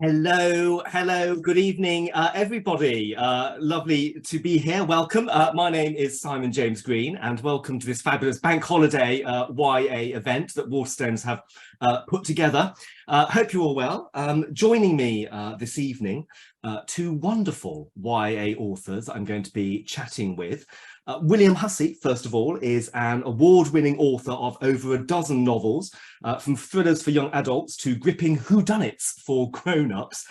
Hello, good evening, everybody. Lovely to be here. Welcome. My name is Simon James Green, and welcome to this fabulous bank holiday YA event that Waterstones have put together. Hope you're all well. Joining me this evening, two wonderful YA authors I'm going to be chatting with. William Hussey, first of all, is an award-winning author of over a dozen novels, from thrillers for young adults to gripping whodunits for grown-ups.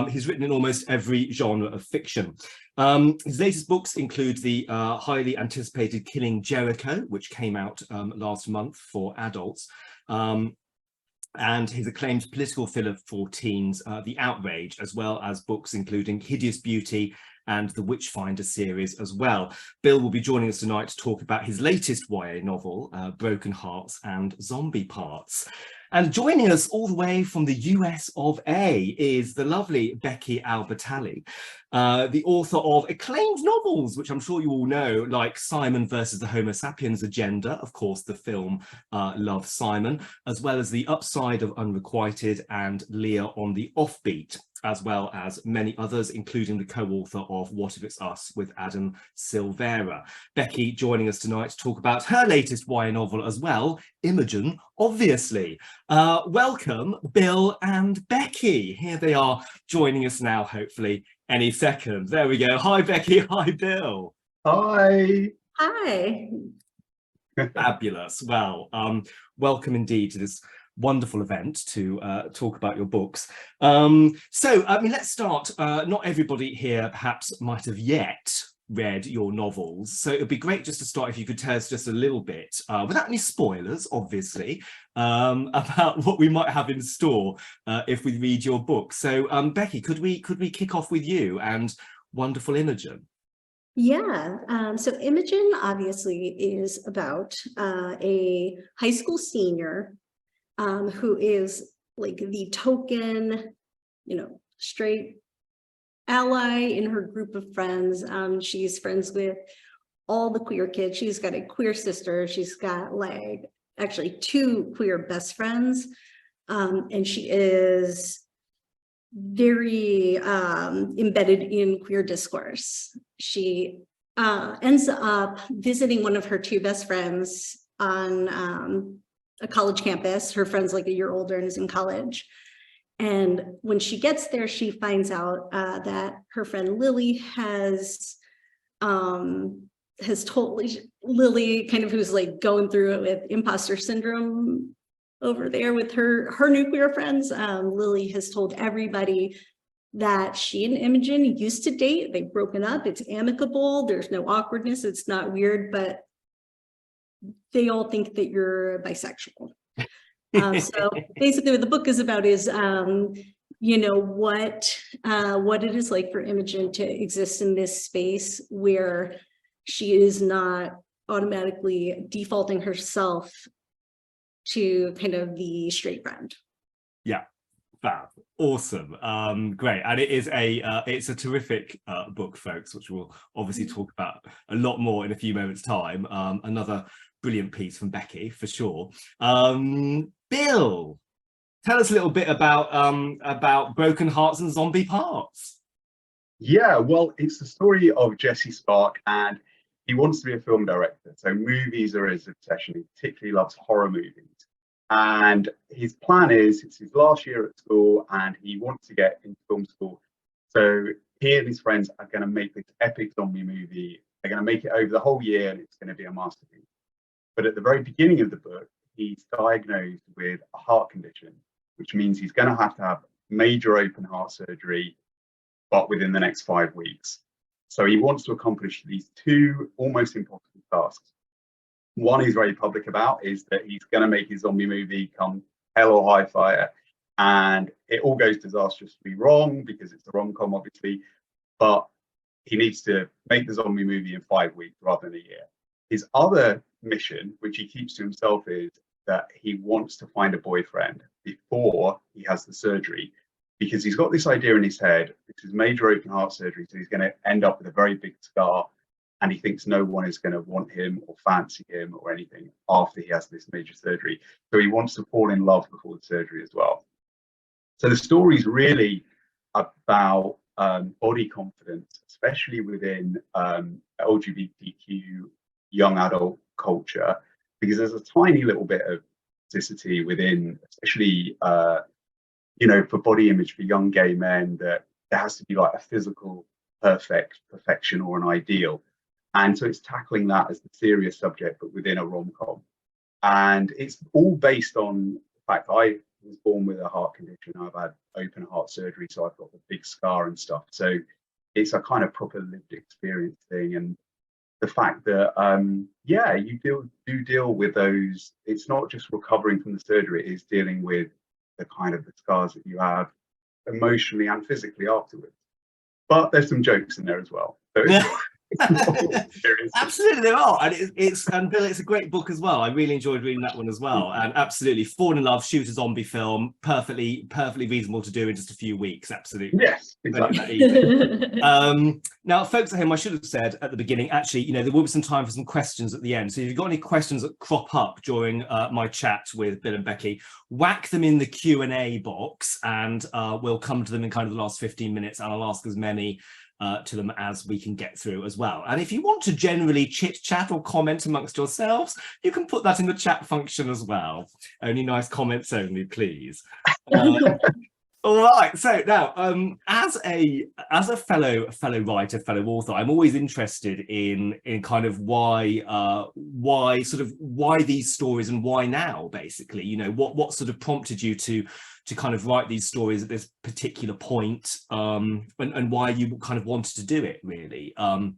He's written in almost every genre of fiction. His latest books include the highly anticipated Killing Jericho, which came out last month for adults, and his acclaimed political thriller for teens, The Outrage, as well as books including Hideous Beauty and the Witchfinder series as well. Bill will be joining us tonight to talk about his latest YA novel, Broken Hearts and Zombie Parts. And joining us all the way from the US of A is the lovely Becky Albertalli, the author of acclaimed novels, which I'm sure you all know, like Simon versus the Homo sapiens Agenda, of course, the film Love, Simon, as well as The Upside of Unrequited and Leah on the Offbeat, as well as many others, including the co-author of What If It's Us with Adam Silvera. Becky joining us tonight to talk about her latest YA novel as well, Imogen, obviously. Welcome, Bill and Becky. Here they are joining us now, hopefully, any second. There we go. Hi, Becky. Hi, Bill. Hi. Hi. Fabulous. Well, welcome indeed to this wonderful event to talk about your books. So, I mean, let's start. Not everybody here perhaps might have yet read your novels, so it'd be great just to start if you could tell us just a little bit, without any spoilers, obviously, about what we might have in store if we read your book. So, Becky, could we kick off with you and wonderful Imogen? Yeah, so Imogen obviously is about a high school senior who is like the token, straight ally in her group of friends. She's friends with all the queer kids. She's got a queer sister. She's got actually two queer best friends. And she is very embedded in queer discourse. She ends up visiting one of her two best friends on a college campus. Her friend's like a year older and is in college. And when she gets there, she finds out that her friend Lily has told Lily, kind of who's like going through it with imposter syndrome over there with her new queer friends. Lily has told everybody that she and Imogen used to date. They've broken up. It's amicable. There's no awkwardness. It's not weird, but they all think that you're bisexual. So basically what the book is about is, what it is like for Imogen to exist in this space where she is not automatically defaulting herself to kind of the straight friend. Yeah, fab, awesome, great. And it is it's a terrific book, folks, which we'll obviously talk about a lot more in a few moments' time. Another brilliant piece from Becky, for sure. Bill, tell us a little bit about Broken Hearts and Zombie Parts. Yeah, well, it's the story of Jesse Spark, and he wants to be a film director. So movies are his obsession. He particularly loves horror movies. And his plan is, it's his last year at school, and he wants to get into film school. So he and his friends are going to make this epic zombie movie. They're going to make it over the whole year, and it's going to be a masterpiece. But at the very beginning of the book, he's diagnosed with a heart condition, which means he's going to have major open heart surgery, but within the next 5 weeks. So he wants to accomplish these two almost impossible tasks. One he's very public about is that he's going to make his zombie movie come hell or high fire, and it all goes disastrously wrong because it's a rom-com, obviously, but he needs to make the zombie movie in 5 weeks rather than a year. His other mission, which he keeps to himself, is that he wants to find a boyfriend before he has the surgery, because he's got this idea in his head. This is major open heart surgery, so he's going to end up with a very big scar, and he thinks no one is going to want him or fancy him or anything after he has this major surgery. So he wants to fall in love before the surgery as well. So the story is really about body confidence, especially within LGBTQ young adult culture, because there's a tiny little bit of toxicity within, especially for body image for young gay men, that there has to be like a physical perfection or an ideal. And so it's tackling that as the serious subject, but within a rom-com. And it's all based on the fact that I was born with a heart condition. I've had open heart surgery, so I've got a big scar and stuff. So it's a kind of proper lived experience thing. And the fact that, you do deal with those. It's not just recovering from the surgery, it is dealing with the kind of the scars that you have emotionally and physically afterwards. But there's some jokes in there as well. So absolutely there are, and Bill, it's a great book as well. I really enjoyed reading that one as well, and absolutely fall in love, shoot a zombie film, perfectly reasonable to do in just a few weeks. Absolutely, yes, exactly. Now folks at home, I should have said at the beginning, actually, there will be some time for some questions at the end, so if you've got any questions that crop up during my chat with Bill and Becky, whack them in the Q&A box, and we'll come to them in kind of the last 15 minutes, and I'll ask as many to them as we can get through as well. And if you want to generally chit chat or comment amongst yourselves, you can put that in the chat function as well. Only nice comments only, please. All right, so now as a fellow writer, fellow author, I'm always interested in kind of why these stories and why now, basically. What sort of prompted you to kind of write these stories at this particular point, and why you kind of wanted to do it, really, and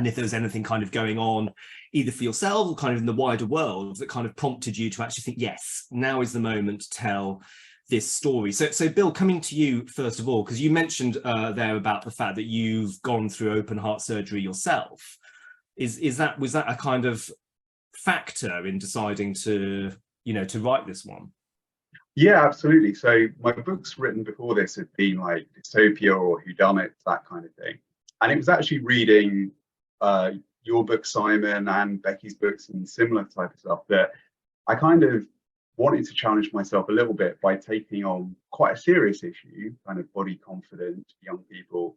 if there was anything kind of going on either for yourself or kind of in the wider world that kind of prompted you to actually think, yes, now is the moment to tell this story. So Bill, coming to you first of all, because you mentioned there about the fact that you've gone through open heart surgery yourself. Was that a kind of factor in deciding to write this one? Yeah, absolutely. So my books written before this had been like dystopia or whodunit, that kind of thing. And it was actually reading your book, Simon, and Becky's books and similar type of stuff that I kind of wanted to challenge myself a little bit by taking on quite a serious issue, kind of body confident young people,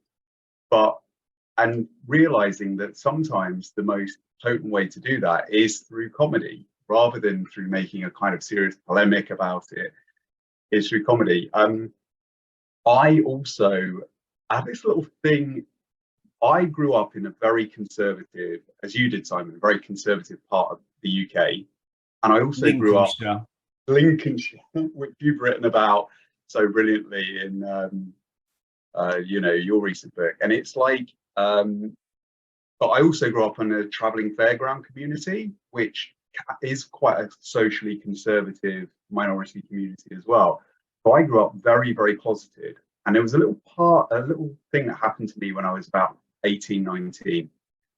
and realizing that sometimes the most potent way to do that is through comedy rather than through making a kind of serious polemic about it. Is through comedy. I also have this little thing. I grew up in a very conservative, as you did, Simon, a very conservative part of the UK, and I also grew up Lincolnshire, which you've written about so brilliantly in your recent book. And it's like, but I also grew up in a travelling fairground community, which is quite a socially conservative minority community as well. So I grew up very, very closeted. And there was a little thing that happened to me when I was about 18, 19.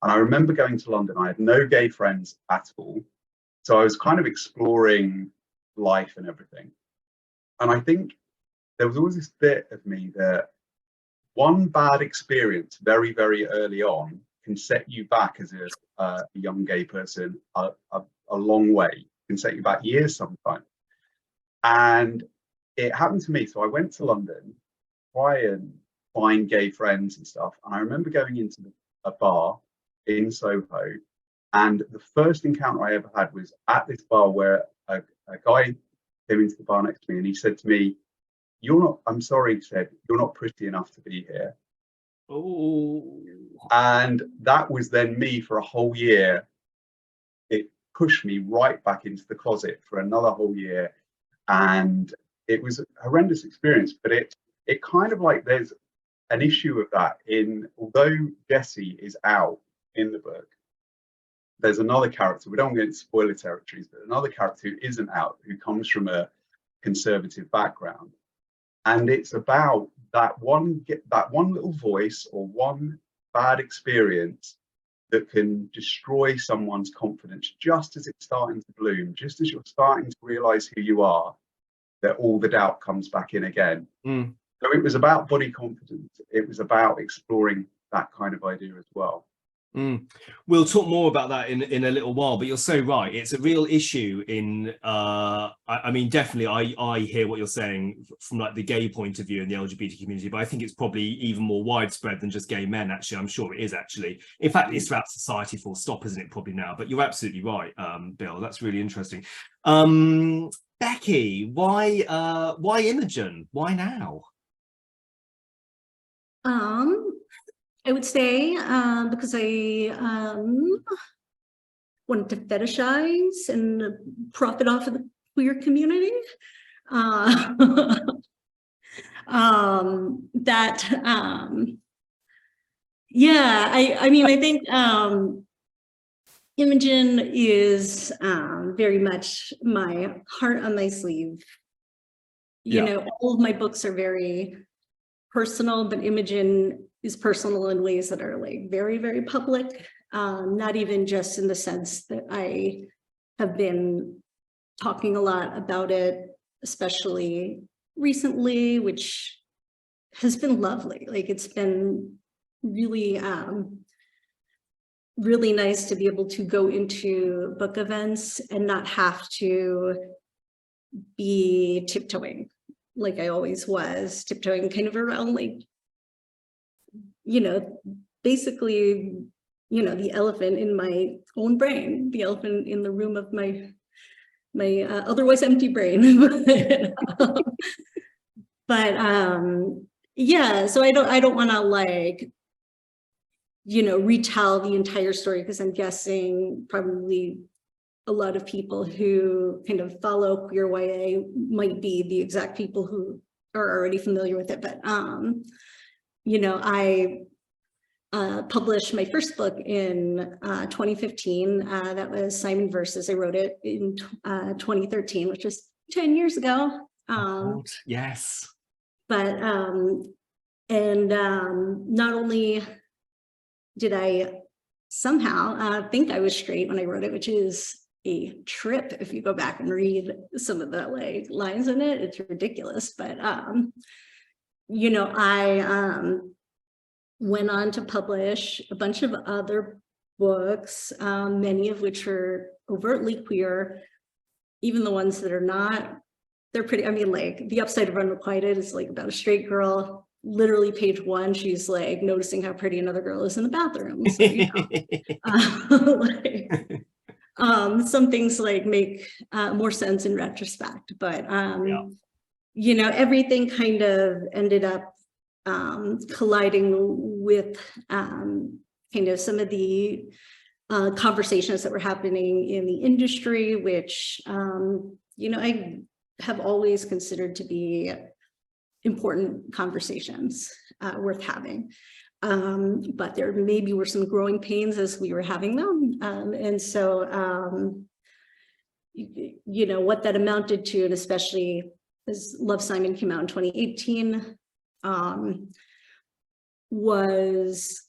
And I remember going to London. I had no gay friends at all. So I was kind of exploring life and everything. And I think there was always this bit of me that one bad experience very, very early on can set you back as a young gay person a long way. It can set you back years sometimes. And it happened to me. So I went to London, try and find gay friends and stuff. And I remember going into a bar in Soho. And the first encounter I ever had was at this bar where a guy came into the bar next to me and he said to me, I'm sorry, he said, you're not pretty enough to be here. Oh. And that was then me for a whole year. It pushed me right back into the closet for another whole year. And it was a horrendous experience, but it kind of like there's an issue of that although Jessie is out in the book, there's another character, we don't get into spoiler territories, but another character who isn't out, who comes from a conservative background. And it's about that one little voice or one bad experience that can destroy someone's confidence just as it's starting to bloom, just as you're starting to realize who you are, that all the doubt comes back in again. So it was about body confidence. It was about exploring that kind of idea as well. We'll talk more about that in a little while, but you're so right. It's a real issue in, I mean, definitely I hear what you're saying from like the gay point of view in the LGBT community, but I think it's probably even more widespread than just gay men, actually. I'm sure it is actually. In fact, it's throughout society full stop, isn't it, probably now? But you're absolutely right, Bill. That's really interesting. Becky, why Imogen? Why now? I would say because I wanted to fetishize and profit off of the queer community. Yeah, I mean, I think Imogen is very much my heart on my sleeve. You know, all of my books are very personal, but Imogen is personal in ways that are like very, very public, not even just in the sense that I have been talking a lot about it, especially recently, which has been lovely. Like it's been really, really nice to be able to go into book events and not have to be tiptoeing like I always was, tiptoeing kind of around like, you know, basically, you know, the elephant in my own brain, the elephant in the room of my otherwise empty brain. But yeah, so I don't want to like, you know, retell the entire story, because I'm guessing probably a lot of people who kind of follow queer YA might be the exact people who are already familiar with it. But, you know, I published my first book in 2015. That was Simon Versus. I wrote it in 2013, which was 10 years ago. Yes. But, not only did I somehow think I was straight when I wrote it, which is a trip if you go back and read some of the like lines in it, it's ridiculous. But you know, I went on to publish a bunch of other books, many of which are overtly queer. Even the ones that are not, they're pretty, I mean, like The Upside of Unrequited is like about a straight girl. Literally page 1, she's like noticing how pretty another girl is in the bathroom. So, you know, like, some things like make more sense in retrospect, but you know, everything kind of ended up colliding with kind of some of the conversations that were happening in the industry, which you know, I have always considered to be important conversations worth having. But there maybe were some growing pains as we were having them. And so, you know, what that amounted to, and especially as Love, Simon came out in 2018, was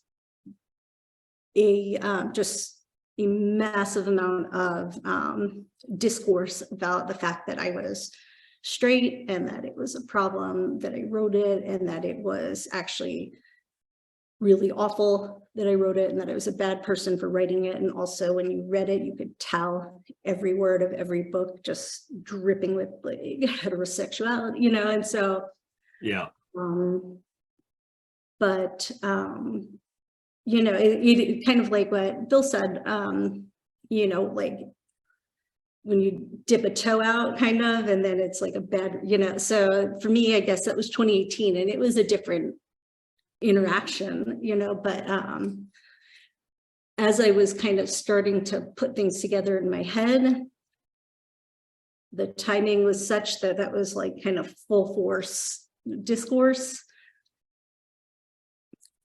just a massive amount of discourse about the fact that I was straight and that it was a problem that I wrote it, and that it was actually really awful that I wrote it, and that I was a bad person for writing it. And also when you read it, you could tell every word of every book just dripping with like heterosexuality, you know. And so but you know, it kind of like what Bill said, you know, like when you dip a toe out kind of, and then it's like a bad, you know. So for me, I guess that was 2018, and it was a different interaction, you know. But as I was kind of starting to put things together in my head, the timing was such that that was like kind of full force discourse.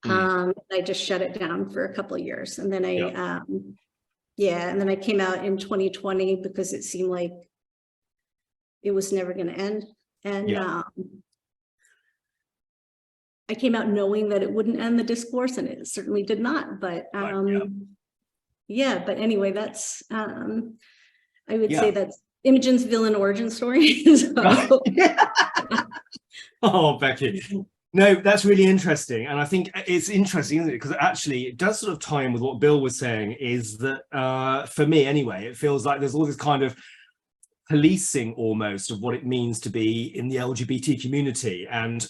I just shut it down for a couple of years, and then I and then I came out in 2020 because it seemed like it was never going to end. And I came out knowing that it wouldn't end the discourse, and it certainly did not. But but anyway, that's I would say that's Imogen's villain origin story. So. Oh, Becky. No, that's really interesting. And I think it's interesting, isn't it? Because actually it does sort of tie in with what Bill was saying, is that for me anyway, it feels like there's all this kind of policing almost of what it means to be in the LGBT community and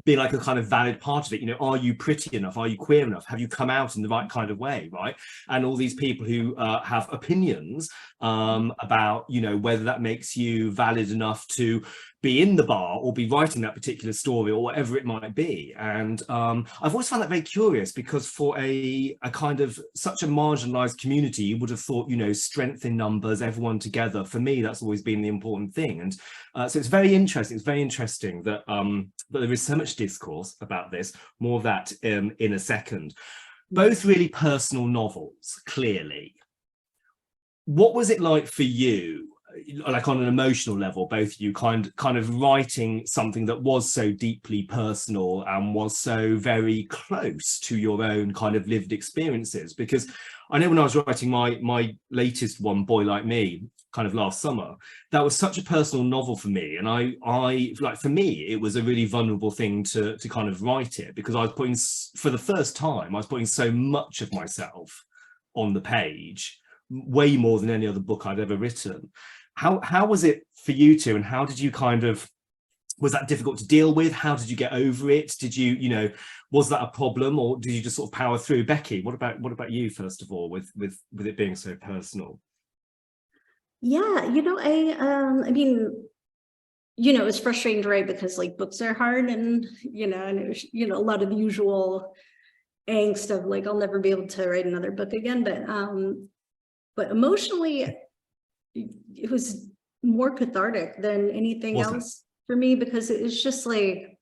be like a kind of valid part of it. You know, are you pretty enough? Are you queer enough? Have you come out in the right kind of way, right? And all these people who have opinions about, you know, whether that makes you valid enough to be in the bar or be writing that particular story or whatever it might be. And I've always found that very curious, because for a kind of such a marginalized community, you would have thought, you know, strength in numbers, everyone together. For me, that's always been the important thing. And so it's very interesting. It's very interesting that that there is so much discourse about this. More of that in a second. Both really personal novels, clearly. What was it like for you, like on an emotional level, both of you kind of writing something that was so deeply personal and was so very close to your own kind of lived experiences? Because I know when I was writing my latest one, Boy Like Me, kind of last summer, that was such a personal novel for me. And I like, for me, it was a really vulnerable thing to kind of write it, because I was putting, for the first time, I was putting so much of myself on the page, way more than any other book I'd ever written. How was it for you two, and how did you kind of, was that difficult to deal with? How did you get over it? Did you, you know, was that a problem, or did you just sort of power through? Becky, what about you, first of all, with it being so personal? Yeah, you know, I mean, you know, it's frustrating to write because like books are hard, and you know, and it was, you know, a lot of the usual angst of like, I'll never be able to write another book again. But emotionally, it was more cathartic than anything else for me, because it was just like,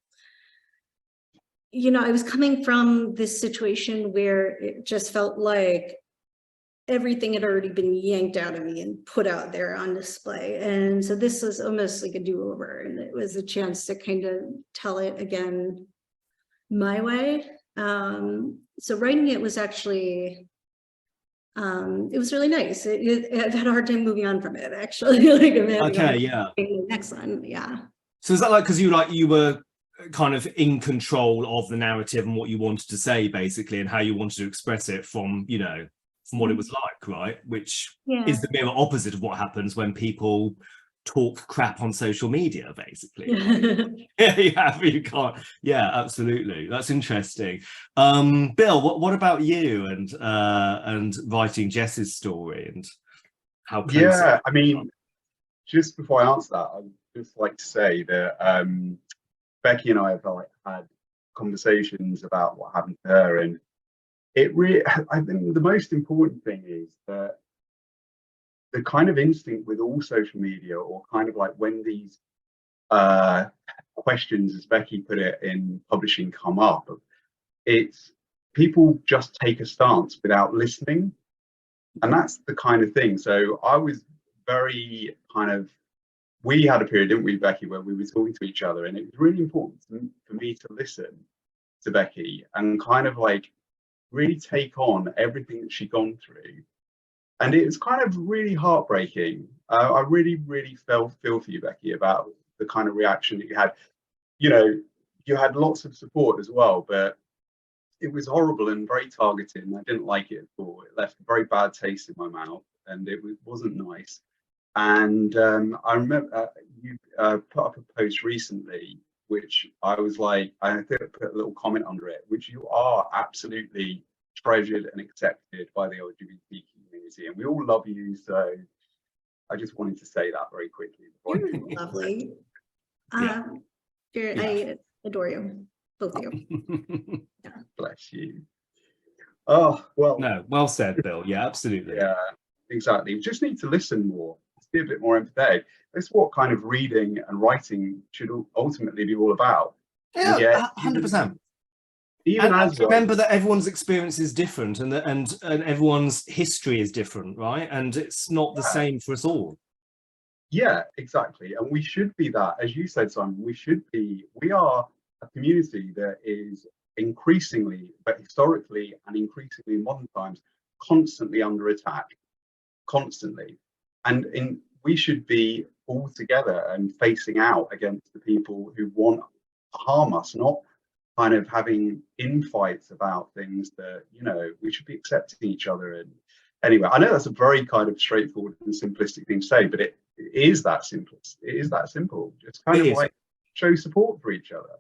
you know, I was coming from this situation where it just felt like everything had already been yanked out of me and put out there on display. And so this was almost like a do-over, and it was a chance to kind of tell it again my way. So writing it was actually, it was really nice. I've had a hard time moving on from it, actually. Like, Okay, yeah. The next one, yeah. So is that like, because you were kind of in control of the narrative and what you wanted to say, basically, and how you wanted to express it from, you know, from what it was like, right? Which is the mirror opposite of what happens when people talk crap on social media, basically. Yeah, you can't. Yeah, absolutely. That's interesting. Bill, what about you and writing Jess's story, and how close? Yeah, I mean, just before I answer that, I'd just like to say that Becky and I have like had conversations about what happened to her, and it really, I think the most important thing is that the kind of instinct with all social media, or kind of like when these questions, as Becky put it in publishing, come up, it's people just take a stance without listening. And that's the kind of thing. So I was very kind of, we had a period, didn't we, Becky, where we were talking to each other, and it was really important for me to listen to Becky and kind of like really take on everything that she'd gone through. And it was kind of really heartbreaking. I really, really feel for you, Becky, about the kind of reaction that you had. You know, you had lots of support as well, but it was horrible and very targeted, and I didn't like it at all. It left a very bad taste in my mouth, and it wasn't nice. And I remember you put up a post recently, which I was like, I think I put a little comment under it, which you are absolutely treasured and accepted by the LGBT community, and we all love you. So I just wanted to say that very quickly. You're lovely. I adore you, both of you. Yeah. Bless you. Oh, well. No, well said, Bill. Yeah, absolutely. Yeah, exactly. We just need to listen more, just be a bit more empathetic. That's what kind of reading and writing should ultimately be all about. Yeah, 100%. Even as remember that everyone's experience is different, and everyone's history is different, right? And it's not the same for us all. Yeah, exactly. And we should be that, as you said, Simon, we are a community that is increasingly, but historically and increasingly in modern times, constantly under attack, constantly. And we should be all together and facing out against the people who want harm us, not kind of having infights about things that, you know, we should be accepting each other. And anyway, I know that's a very kind of straightforward and simplistic thing to say, but it is that simple. It is that simple. Just kind of like show support for each other.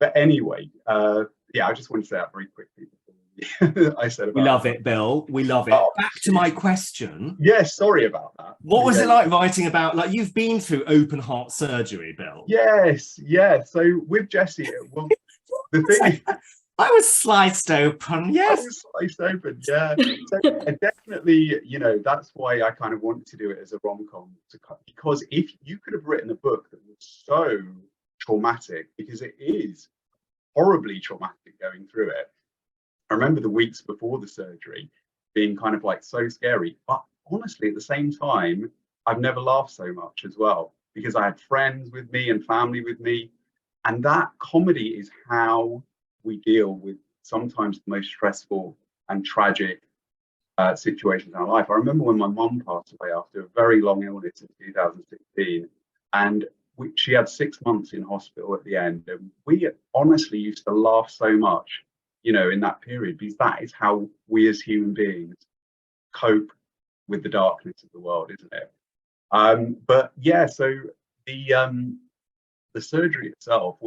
But anyway, yeah, I just want to say that very quickly before I said about we love it, Bill. We love it. Oh, back to my question. Yes, sorry about that. What was it like writing about, like, you've been through open heart surgery, Bill? Yes, yeah. So with Jessie, well, the thing I was sliced open, yes. I was sliced open, yeah. So definitely, you know, that's why I kind of wanted to do it as a rom-com, because if you could have written a book that was so traumatic, because it is horribly traumatic going through it. I remember the weeks before the surgery being kind of like so scary, but honestly, at the same time, I've never laughed so much as well, because I had friends with me and family with me. And that comedy is how we deal with sometimes the most stressful and tragic situations in our life. I remember when my mum passed away after a very long illness in 2016, and she had 6 months in hospital at the end. And we honestly used to laugh so much, you know, in that period, because that is how we as human beings cope with the darkness of the world, isn't it? But yeah, so the surgery itself,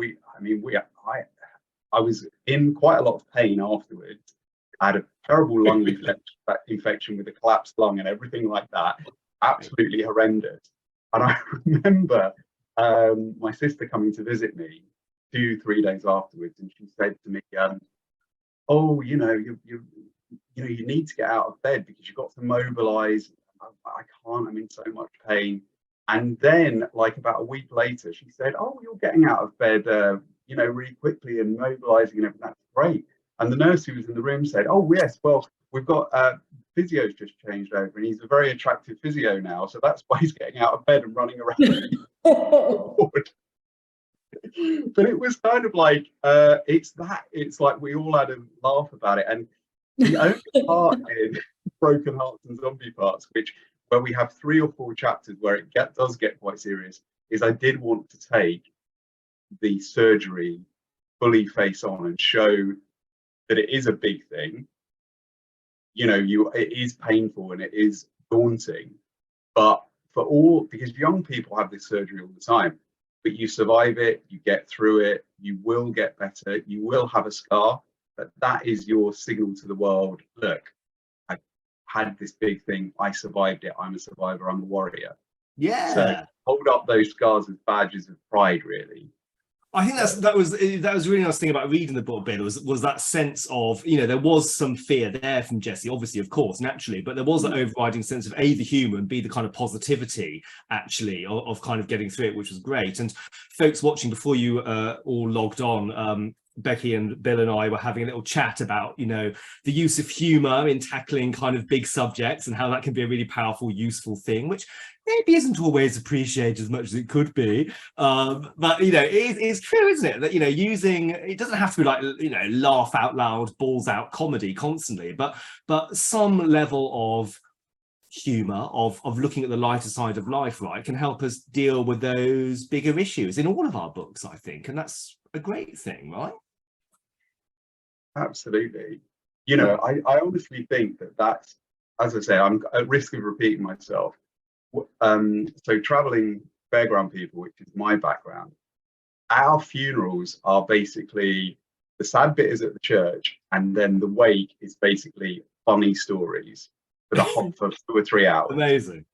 I was in quite a lot of pain afterwards. I had a terrible lung infection with a collapsed lung and everything like that. Absolutely horrendous. And I remember my sister coming to visit me 2-3 days afterwards, and she said to me, "Oh, you know, you need to get out of bed because you've got to mobilize." I can't. I'm in so much pain. And then, like about a week later, she said, "Oh, you're getting out of bed, you know, really quickly and mobilizing and everything. That's great." And the nurse who was in the room said, "Oh, yes, well, we've got physio's just changed over, and he's a very attractive physio now, so that's why he's getting out of bed and running around." But it was kind of like it's like we all had a laugh about it. And the only part in Broken Hearts and Zombie Parts, where we have 3 or 4 chapters where it does get quite serious, is I did want to take the surgery fully face on and show that it is a big thing. You know, it is painful and it is daunting, but because young people have this surgery all the time, but you survive it, you get through it, you will get better, you will have a scar, but that is your signal to the world. Look, I had this big thing, I survived it, I'm a survivor, I'm a warrior. Yeah. So hold up those scars as badges of pride, really. I think that was a really nice thing about reading the book, Bill, was that sense of, you know, there was some fear there from Jessie, obviously, of course, naturally, but there was an overriding sense of A, the human, B, the kind of positivity, actually, of kind of getting through it, which was great. And folks watching, before you all logged on, Becky and Bill and I were having a little chat about, you know, the use of humor in tackling kind of big subjects and how that can be a really powerful, useful thing, which maybe isn't always appreciated as much as it could be. But, you know, it's true, isn't it? That, you know, it doesn't have to be like, you know, laugh out loud, balls out comedy constantly, but some level of humor, of looking at the lighter side of life, right, can help us deal with those bigger issues in all of our books, I think. And that's a great thing, right? Absolutely. You know, I honestly think that's, as I say, I'm at risk of repeating myself. So traveling fairground people, which is my background, our funerals are basically, the sad bit is at the church, and then the wake is basically funny stories for 2 or 3 hours. Amazing.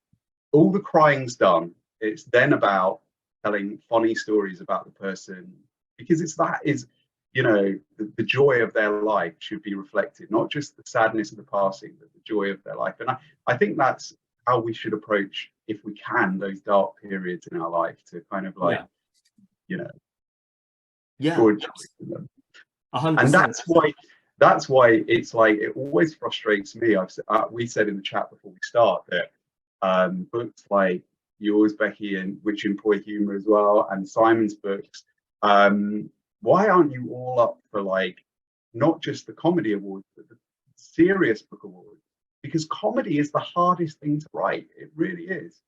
All the crying's done. It's then about telling funny stories about the person, because you know, the joy of their life should be reflected, not just the sadness of the passing, but the joy of their life. And I think that's how we should approach, if we can, those dark periods in our life, to kind of like, you know, them. 100%. And that's why it's like, it always frustrates me. We said in the chat before we start that books like yours, Becky, and which employ humor as well, and Simon's books, why aren't you all up for, like, not just the comedy awards, but the serious book awards? Because comedy is the hardest thing to write. It really is.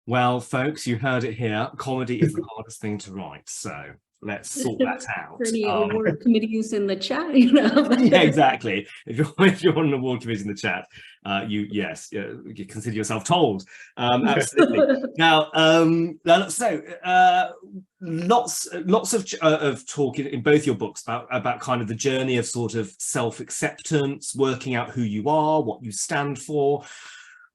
Well, folks, you heard it here. Comedy is the hardest thing to write. So let's sort that out. For any award committees in the chat, you know. Yeah, exactly. If you're on an award committee in the chat, you consider yourself told. Absolutely. Now, lots of talk in both your books about kind of the journey of sort of self-acceptance, working out who you are, what you stand for,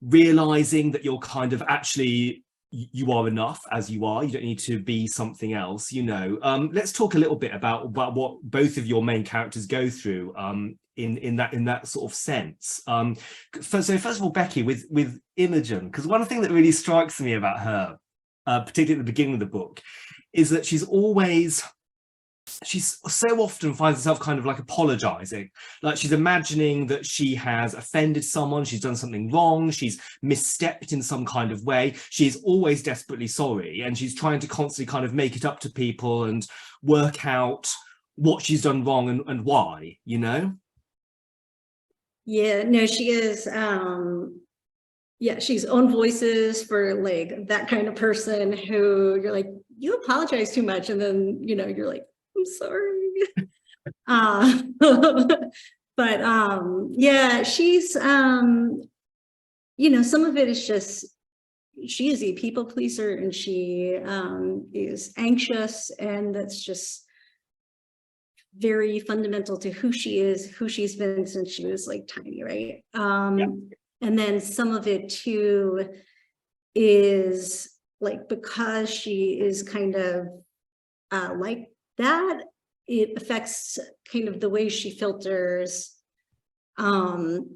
realizing that you're kind of actually you are enough as you are. You don't need to be something else, you know. Let's talk a little bit about what both of your main characters go through in that sort of sense. First of all, Becky, with Imogen, because one thing that really strikes me about her, particularly at the beginning of the book, is that she's so often finds herself kind of like apologizing, like she's imagining that she has offended someone, she's done something wrong, she's misstepped in some kind of way. She's always desperately sorry, and she's trying to constantly kind of make it up to people and work out what she's done wrong and why, you know. Yeah, no, she is yeah, she's own voices for like that kind of person who you're like, you apologize too much, and then you know you're like, I'm sorry. But yeah, she's you know, some of it is just she is a people pleaser, and she is anxious, and that's just very fundamental to who she is, who she's been since she was like tiny, right? And then some of it too is like, because she is kind of like that, it affects kind of the way she filters, you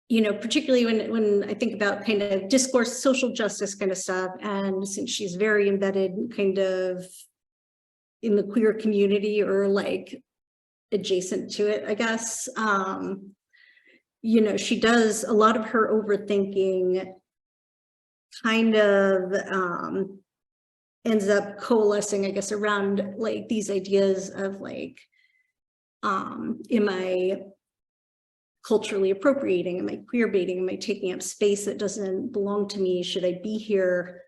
know, particularly when I think about kind of discourse, social justice kind of stuff. And since she's very embedded kind of in the queer community, or like adjacent to it, I guess, you know, she does a lot of her overthinking kind of ends up coalescing, I guess, around like these ideas of like, am I culturally appropriating? Am I queer baiting? Am I taking up space that doesn't belong to me? Should I be here?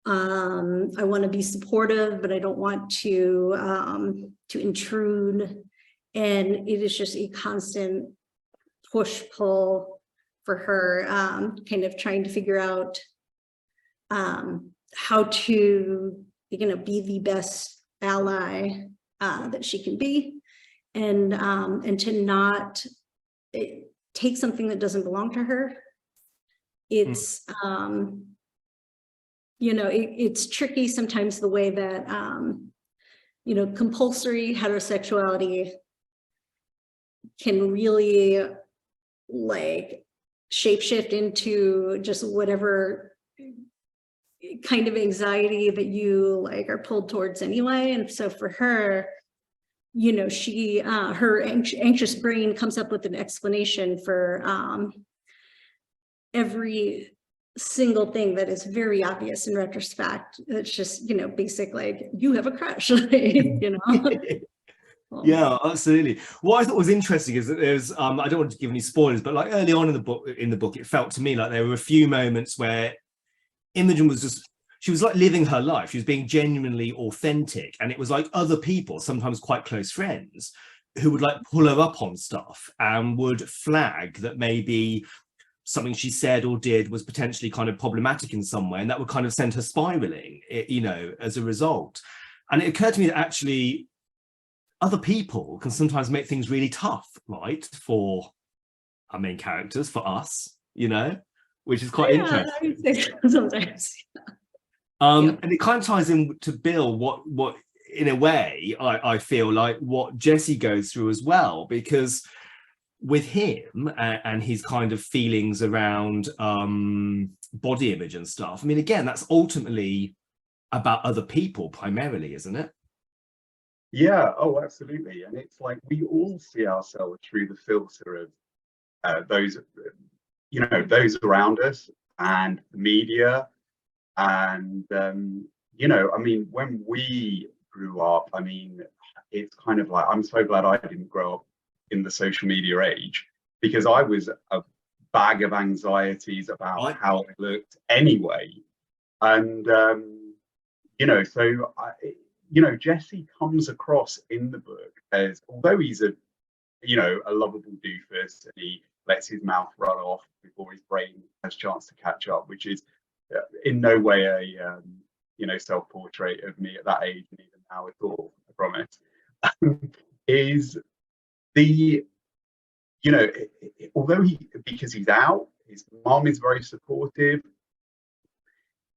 I want to be supportive, but I don't want to intrude. And it is just a constant push-pull for her, kind of trying to figure out how to, you know, be the best ally that she can be, and to not take something that doesn't belong to her. It's you know, it's tricky sometimes the way that you know, compulsory heterosexuality can really like shapeshift into just whatever kind of anxiety that you like are pulled towards anyway. And so for her, you know, she her anxious brain comes up with an explanation for every single thing that is very obvious in retrospect. It's just, you know, basic, like, you have a crush, like, you know. Yeah, absolutely. What I thought was interesting is that there's I don't want to give any spoilers, but like early on in the book, it felt to me like there were a few moments where Imogen was just, she was like living her life. She was being genuinely authentic, and it was like other people, sometimes quite close friends, who would like pull her up on stuff and would flag that maybe something she said or did was potentially kind of problematic in some way, and that would kind of send her spiraling, you know, as a result. And it occurred to me that actually other people can sometimes make things really tough, right, for our main characters, for us, you know, which is quite interesting. I would say sometimes. And it kind of ties in to Bill, what in a way I feel like what Jesse goes through as well, because with him and his kind of feelings around body image and stuff, I mean, again, that's ultimately about other people primarily, isn't it? Yeah, oh, absolutely. And it's like we all see ourselves through the filter of those, you know, those around us and the media. And, you know, I mean, when we grew up, I mean, it's kind of like, I'm so glad I didn't grow up in the social media age, because I was a bag of anxieties about how I looked anyway. And, you know, so you know, Jesse comes across in the book as, although he's a, you know, a lovable doofus, and he lets his mouth run off before his brain has a chance to catch up, which is in no way a you know, self-portrait of me at that age, and even now at all, I promise. Is the, you know, although because he's out, his mom is very supportive.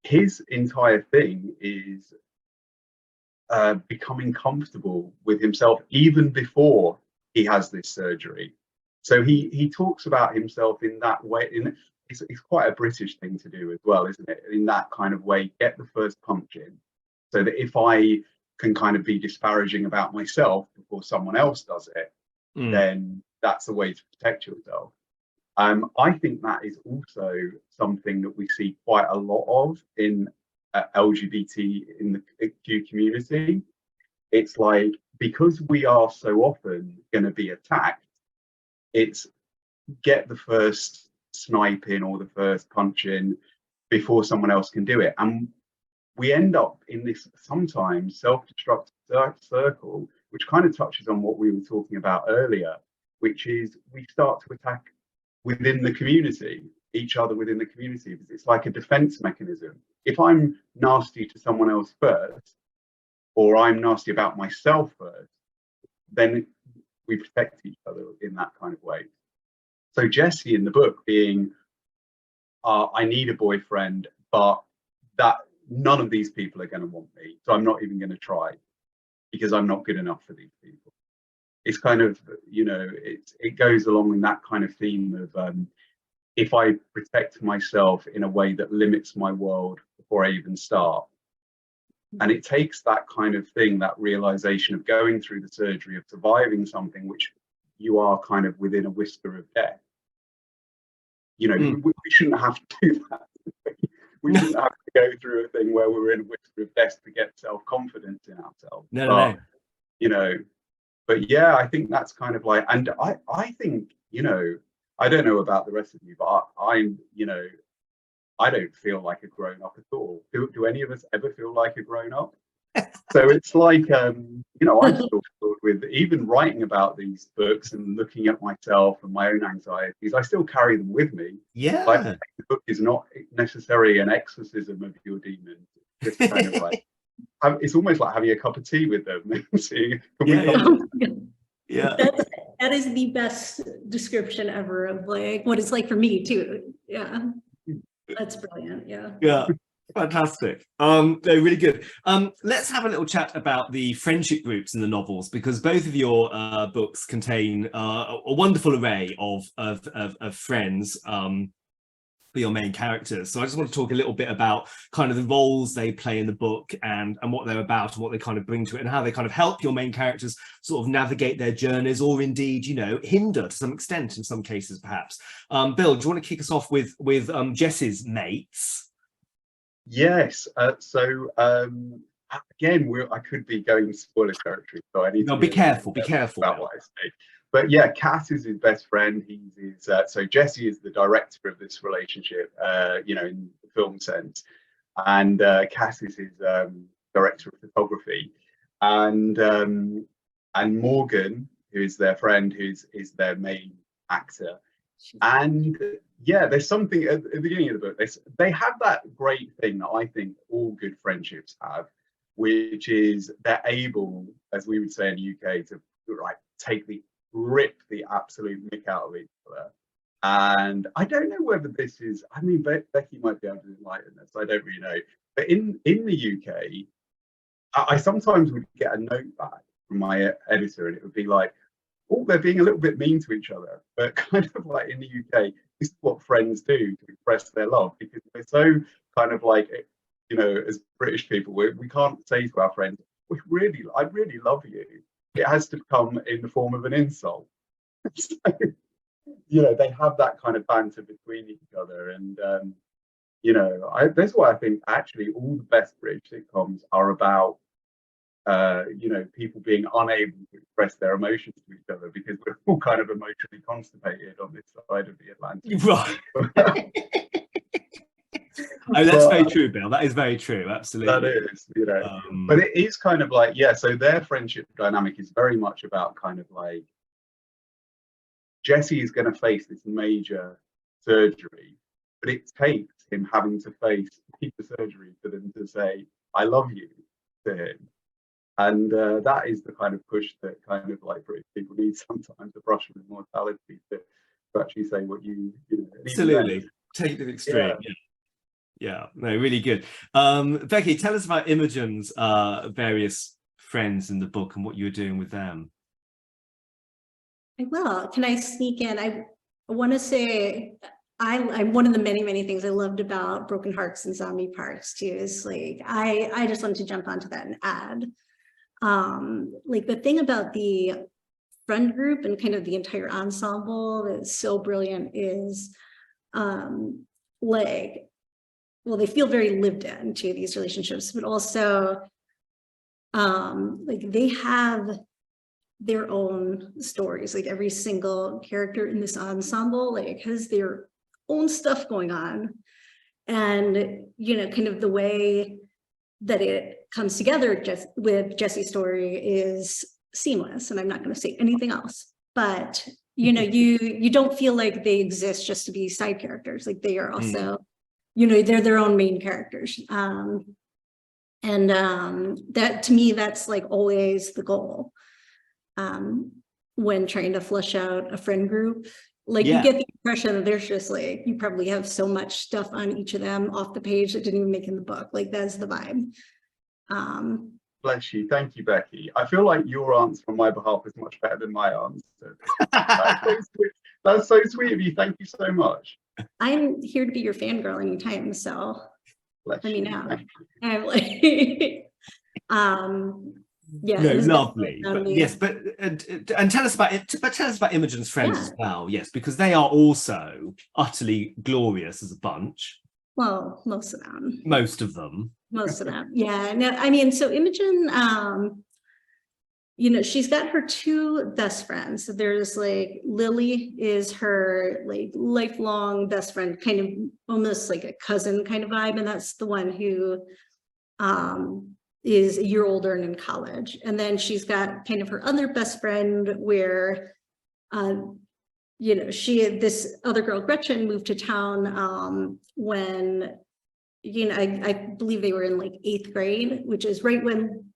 His entire thing is becoming comfortable with himself even before he has this surgery. So he talks about himself in that way. It's quite a British thing to do as well, isn't it? In that kind of way, get the first punch in, so that if I can kind of be disparaging about myself before someone else does it, then that's the way to protect yourself. I think that is also something that we see quite a lot of in LGBT in the Q community. It's like, because we are so often going to be attacked, it's get the first snipe in or the first punch in before someone else can do it. And we end up in this sometimes self-destructive circle, which kind of touches on what we were talking about earlier, which is we start to attack within the community, each other within the community. It's like a defense mechanism. If I'm nasty to someone else first, or I'm nasty about myself first, then we protect each other in that kind of way. So Jesse in the book being, I need a boyfriend, but that none of these people are going to want me, so I'm not even going to try, because I'm not good enough for these people. It's kind of, you know, it goes along in that kind of theme of if I protect myself in a way that limits my world before I even start. And it takes that kind of thing, that realization of going through the surgery, of surviving something which you are kind of within a whisper of death. You know, we shouldn't have to do that. We shouldn't have to go through a thing where we're in a whisper of death to get self-confidence in ourselves. No. You know, but yeah, I think that's kind of like, and I think, you know, I don't know about the rest of you, but I'm, you know, I don't feel like a grown up at all. Do any of us ever feel like a grown up? So it's like, you know, I'm still filled with, even writing about these books and looking at myself and my own anxieties, I still carry them with me. Yeah. Like, the book is not necessarily an exorcism of your demons. It's just kind of like, it's almost like having a cup of tea with them and seeing, Yeah. That is the best description ever of like what it's like for me too. Yeah, that's brilliant. Yeah. Fantastic. No, really good. Let's have a little chat about the friendship groups in the novels, because both of your books contain a wonderful array of friends for your main characters. So I just want to talk a little bit about kind of the roles they play in the book, and what they're about, and what they kind of bring to it, and how they kind of help your main characters sort of navigate their journeys, or indeed, you know, hinder to some extent in some cases, perhaps. Bill, do you want to kick us off with Jess's mates? Yes. So again, I could be going spoiler territory, so I need to be careful about what I say. But yeah, Cass is his best friend. He's his, so Jesse is the director of this relationship, you know, in the film sense, and Cass is his director of photography, and Morgan, who is their friend, is their main actor. And yeah, there's something at the beginning of the book. They have that great thing that I think all good friendships have, which is they're able, as we would say in the UK, to like rip the absolute mick out of each other. And I don't know whether this is, I mean, Becky might be able to enlighten us, I don't really know. But in the UK, I sometimes would get a note back from my editor, and it would be like, oh, they're being a little bit mean to each other. But kind of like in the UK, this is what friends do to express their love, because we're so kind of like, you know, as British people, we can't say to our friends, I really love you. It has to come in the form of an insult. So, you know, they have that kind of banter between each other. And, you know, that's why I think actually all the best British sitcoms are about, you know, people being unable to express their emotions to each other, because we're all kind of emotionally constipated on this side of the Atlantic. Right. Oh, that's But, very true, Bill. That is very true. Absolutely. that is, but it is kind of like, yeah, so their friendship dynamic is very much about kind of like Jesse is going to face this major surgery, but it takes him having to face the surgery for them to say, I love you to him. And that is the kind of push that kind of like British people need sometimes, to brush with mortality, to actually say what you know. Absolutely. Take it to the extreme. Yeah. No, really good. Becky, tell us about Imogen's various friends in the book and what you were doing with them. I will. Can I sneak in? I want to say I'm one of the many things I loved about Broken Hearts and Zombie Parks too, is like I just wanted to jump onto that and add like the thing about the friend group and kind of the entire ensemble that's so brilliant is like, well, they feel very lived into these relationships, but also like they have their own stories. Like every single character in this ensemble like has their own stuff going on, and you know, kind of the way that it comes together just with Jesse's story is seamless, and I'm not going to say anything else, but you know, you don't feel like they exist just to be side characters. Like they are also you know, they're their own main characters, and that to me, that's like always the goal when trying to flesh out a friend group. Like you get the impression that there's just like, you probably have so much stuff on each of them off the page that didn't even make in the book. Like that's the vibe. Bless you. Thank you, Becky. I feel like your answer on my behalf is much better than my answer. That's so sweet of you. Thank you so much. I'm here to be your fangirl anytime, so Bless let me you. know. Thank you. I'm like yeah, No, lovely. But yes, but and tell us about it. But tell us about Imogen's friends as well. Yes, because they are also utterly glorious as a bunch. Well, most of them. Most of them. Most of them. Yeah. No, I mean, so Imogen, you know, she's got her two best friends. So there's like Lily is her like lifelong best friend, kind of almost like a cousin kind of vibe, and that's the one who is a year older and in college. And then she's got kind of her other best friend where you know, this other girl, Gretchen, moved to town when, you know, I believe they were in like 8th grade, which is right when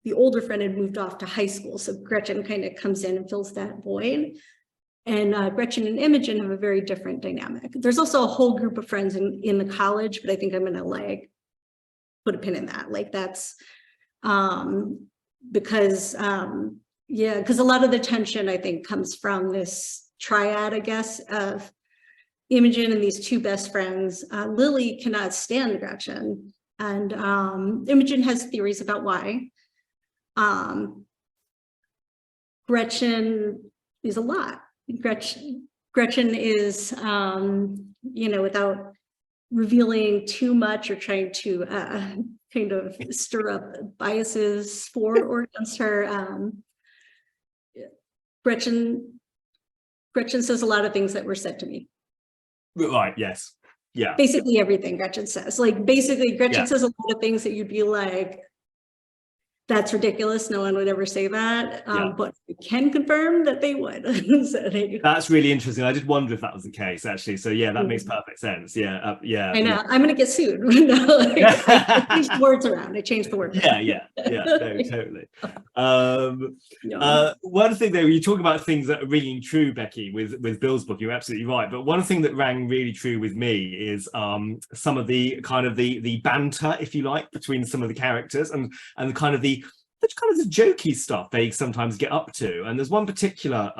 the older friend had moved off to high school. So Gretchen kind of comes in and fills that void. And Gretchen and Imogen have a very different dynamic. There's also a whole group of friends in the college, but I think I'm going to like put a pin in that. Like that's because yeah, because a lot of the tension I think comes from this triad, I guess, of Imogen and these two best friends. Lily cannot stand Gretchen, and Imogen has theories about why. Gretchen is a lot. Gretchen is, you know, without revealing too much or trying to kind of stir up biases for or against her. Gretchen says a lot of things that were said to me. Right, yes. Yeah. Basically everything Gretchen says. Like basically Gretchen says a lot of things that you'd be like, that's ridiculous. No one would ever say that. But we can confirm that they would. So that's really interesting. I did wonder if that was the case, actually. So yeah, that makes perfect sense. Yeah, yeah. I know. I'm going to get sued. No, like, I changed the words around. I changed the word. Yeah. No, totally. One thing though, you talk about things that are ringing true, Becky, with Bill's book. You're absolutely right. But one thing that rang really true with me is some of the kind of the banter, if you like, between some of the characters and kind of the jokey stuff they sometimes get up to. And there's one particular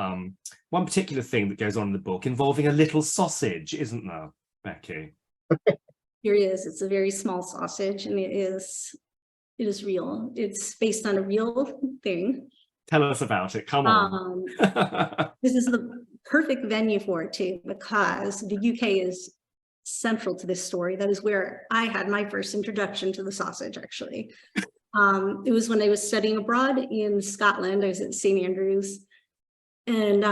thing that goes on in the book involving a little sausage, isn't there, Becky? Here it is. It's a very small sausage, and it is real. It's based on a real thing. Tell us about it. Come on. This is the perfect venue for it too, because the UK is central to this story. That is where I had my first introduction to the sausage, actually. It was when I was studying abroad in Scotland. I was at St. Andrews. And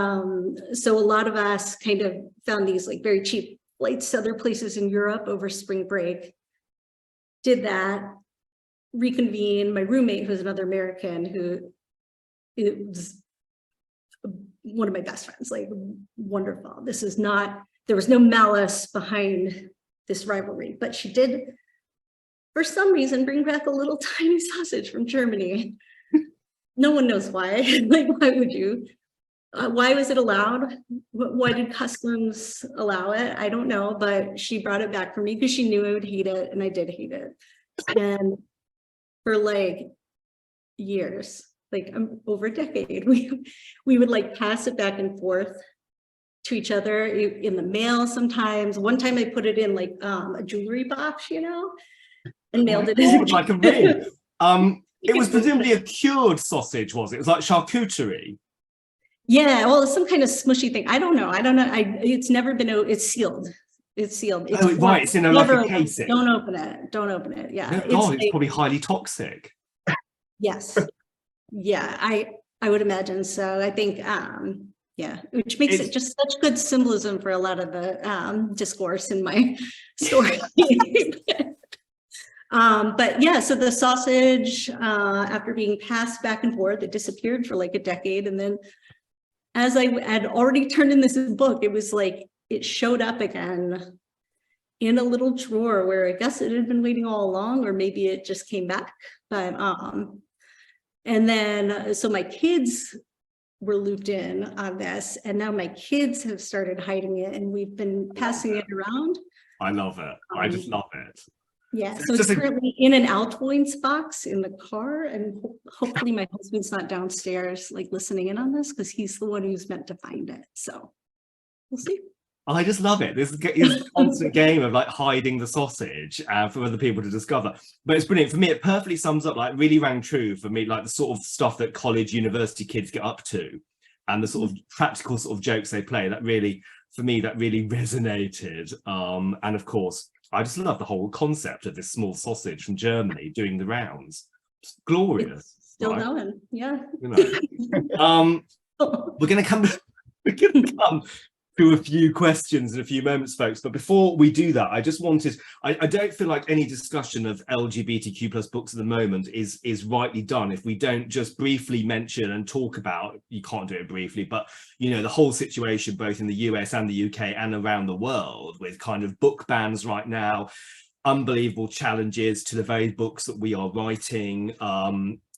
so a lot of us kind of found these like very cheap flights to other places in Europe over spring break. Did that, reconvene. My roommate, who's another American, who was one of my best friends, like wonderful. This is not, there was no malice behind this rivalry, but she did, for some reason, bring back a little tiny sausage from Germany. No one knows why. Like, why would you? Why was it allowed? Why did customs allow it? I don't know, but she brought it back for me because she knew I would hate it, and I did hate it. And for like years, like over a decade, we would like pass it back and forth to each other in the mail sometimes. One time I put it in like a jewelry box, you know, and mailed it as like a ring. It was presumably a cured sausage, was it? It was like charcuterie. Yeah, well, it's some kind of smushy thing. I don't know. It's never been, it's sealed. It's sealed. It's right, it's in a like a casing. Don't open it. Don't open it. Yeah. No, it's probably highly toxic. Yes. Yeah, I would imagine so. I think yeah, which makes it just such good symbolism for a lot of the discourse in my story. But yeah, so the sausage, after being passed back and forth, it disappeared for like a decade. And then as I had already turned in this book, it was like, it showed up again in a little drawer where I guess it had been waiting all along, or maybe it just came back. But, and then, so my kids were looped in on this, and now my kids have started hiding it, and we've been passing it around. I love it. I just love it. Yeah, so it's currently in an Altoids box in the car, and hopefully my husband's not downstairs like listening in on this, because he's the one who's meant to find it. So we'll see. I just love it. This is a constant game of like hiding the sausage for other people to discover. But it's brilliant. For me, it perfectly sums up, like really rang true for me, like the sort of stuff that college, university kids get up to, and the sort of practical sort of jokes they play. That really, for me, that really resonated. And of course, I just love the whole concept of this small sausage from Germany doing the rounds. It's glorious. It's still going, yeah. You know. We're going to come to a few questions in a few moments, folks. But before we do that, I just wanted, I don't feel like any discussion of LGBTQ plus books at the moment is rightly done if we don't just briefly mention and talk about, you can't do it briefly, but you know, the whole situation both in the US and the UK and around the world with kind of book bans right now, unbelievable challenges to the very books that we are writing,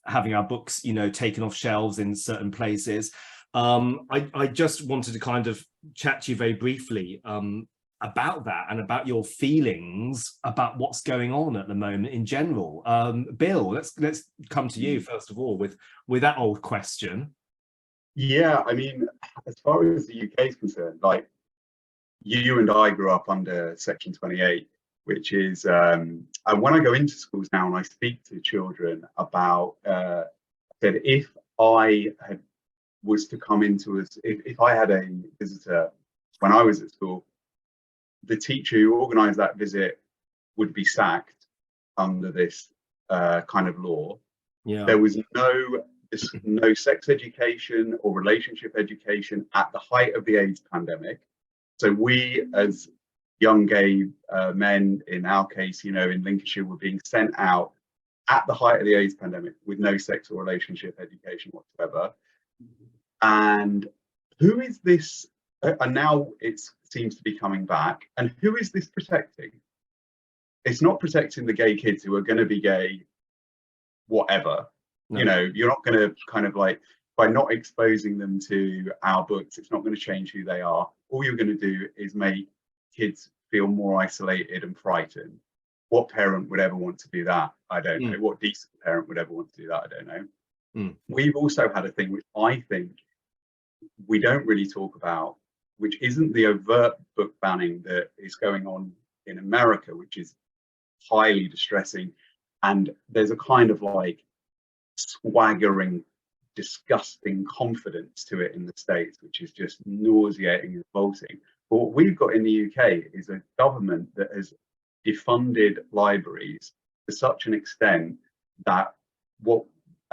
having our books, you know, taken off shelves in certain places. I just wanted to kind of chat to you very briefly about that and about your feelings about what's going on at the moment in general. Bill, let's come to you first of all with that old question. Yeah, I mean, as far as the UK is concerned, like you and I grew up under Section 28, which is, and when I go into schools now and I speak to children about that, if I was to come into us, if I had a visitor when I was at school, the teacher who organised that visit would be sacked under this kind of law. Yeah. There was no sex education or relationship education at the height of the AIDS pandemic. So we, as young gay men, in our case, you know, in Lincolnshire, were being sent out at the height of the AIDS pandemic with no sex or relationship education whatsoever. And who is this? And now it seems to be coming back. And who is this protecting? It's not protecting the gay kids who are going to be gay, whatever. No. You know, you're not going to kind of like, by not exposing them to our books, it's not going to change who they are. All you're going to do is make kids feel more isolated and frightened. What parent would ever want to do that? I don't know. What decent parent would ever want to do that? I don't know. We've also had a thing which I think we don't really talk about, which isn't the overt book banning that is going on in America, which is highly distressing. And there's a kind of like swaggering, disgusting confidence to it in the States, which is just nauseating and revolting. But what we've got in the UK is a government that has defunded libraries to such an extent that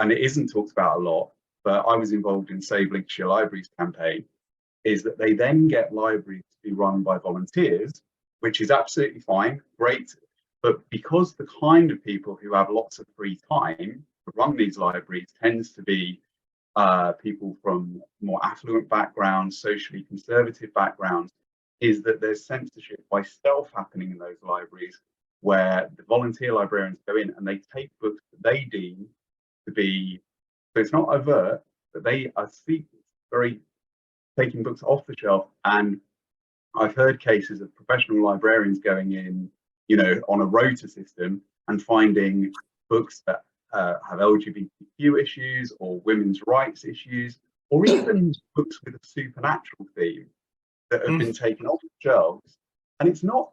and it isn't talked about a lot, but I was involved in Save Lincolnshire Libraries campaign, is that they then get libraries to be run by volunteers which is absolutely fine, great. But because the kind of people who have lots of free time to run these libraries tends to be people from more affluent backgrounds, socially conservative backgrounds, is that there's censorship by stealth happening in those libraries, where the volunteer librarians go in and they take books that they deem to be, so it's not overt, but they are very taking books off the shelf. And I've heard cases of professional librarians going in, you know, on a rota system and finding books that have LGBTQ issues or women's rights issues, or even books with a supernatural theme that have been taken off the shelves. And it's not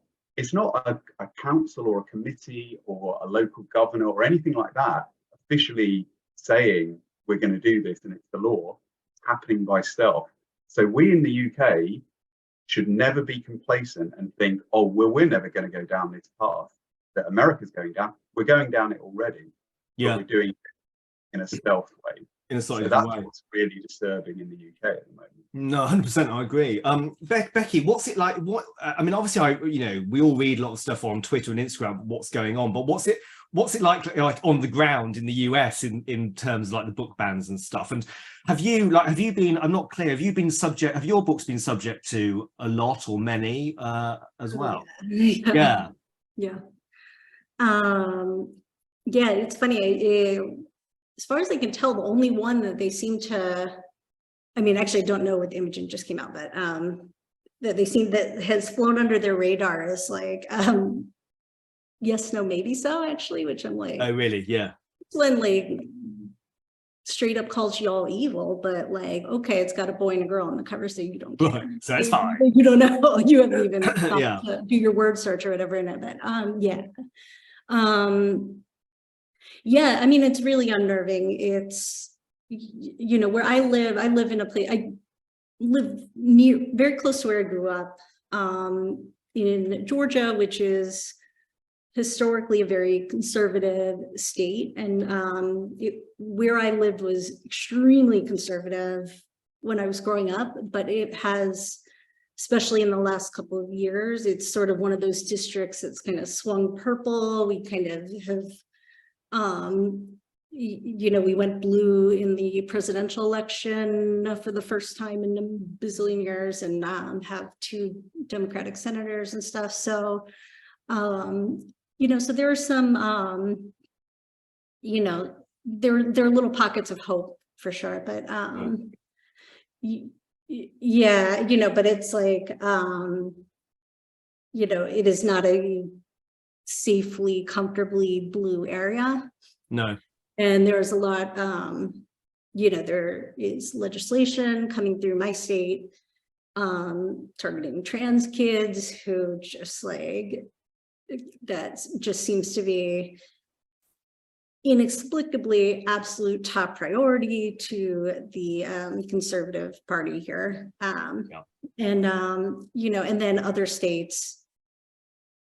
a council or a committee or a local governor or anything like that officially saying we're going to do this and it's the law. It's happening by stealth. So we in the UK should never be complacent and think, oh, well, we're never going to go down this path that America's going down. We're going down it already. Yeah, but we're doing it in a stealth way. in a slightly So that's different way. what's really disturbing in the UK at the moment. No, 100%, I agree. Becky, what's it like? I mean, obviously, we all read a lot of stuff on Twitter and Instagram, what's going on, but what's it like on the ground in the US in terms of like the book bans and stuff? And have you been, I'm not clear, have your books been subject to a lot or many as well? Yeah. Yeah, it's funny. As far as I can tell, the only one that they seem to, I mean, actually, I don't know what Imogen just came out, but that has flown under their radar is like, yes, no, maybe so, actually, which I'm like, Oh, really? Yeah. when like straight up calls you all evil, but like, okay, it's got a boy and a girl on the cover, so you don't care. Right, so it's fine. You don't know, you haven't even Yeah. to do your word search or whatever in it, but yeah, I mean, it's really unnerving. It's, you know, where I live in a place, I live very close to where I grew up, in Georgia, which is historically a very conservative state. And where I lived was extremely conservative when I was growing up, but it has, especially in the last couple of years, it's sort of one of those districts that's kind of swung purple. We kind of have, you know, we went blue in the presidential election for the first time in a bazillion years, and have 2 Democratic senators and stuff. So, you know, so there are some, you know, there are little pockets of hope for sure, but yeah, you know, but it's like, you know, it is not a safely, comfortably blue area. No. And there's a lot, you know, there is legislation coming through my state, targeting trans kids who just like, that just seems to be inexplicably absolute top priority to the conservative party here. And, you know, and then other states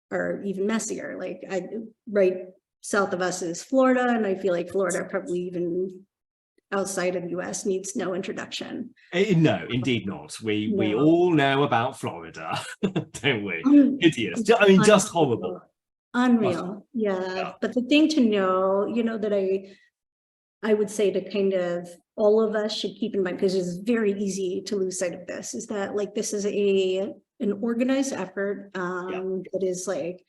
are even messier. Like right south of us is Florida, and I feel like Florida probably even outside of the US needs no introduction. No, indeed not. We all know about Florida, don't we? Hideous. I mean, just horrible. Unreal. Yeah. But the thing to know, you know, that I would say to kind of all of us should keep in mind, because it's very easy to lose sight of this, is that like this is an organized effort that is like,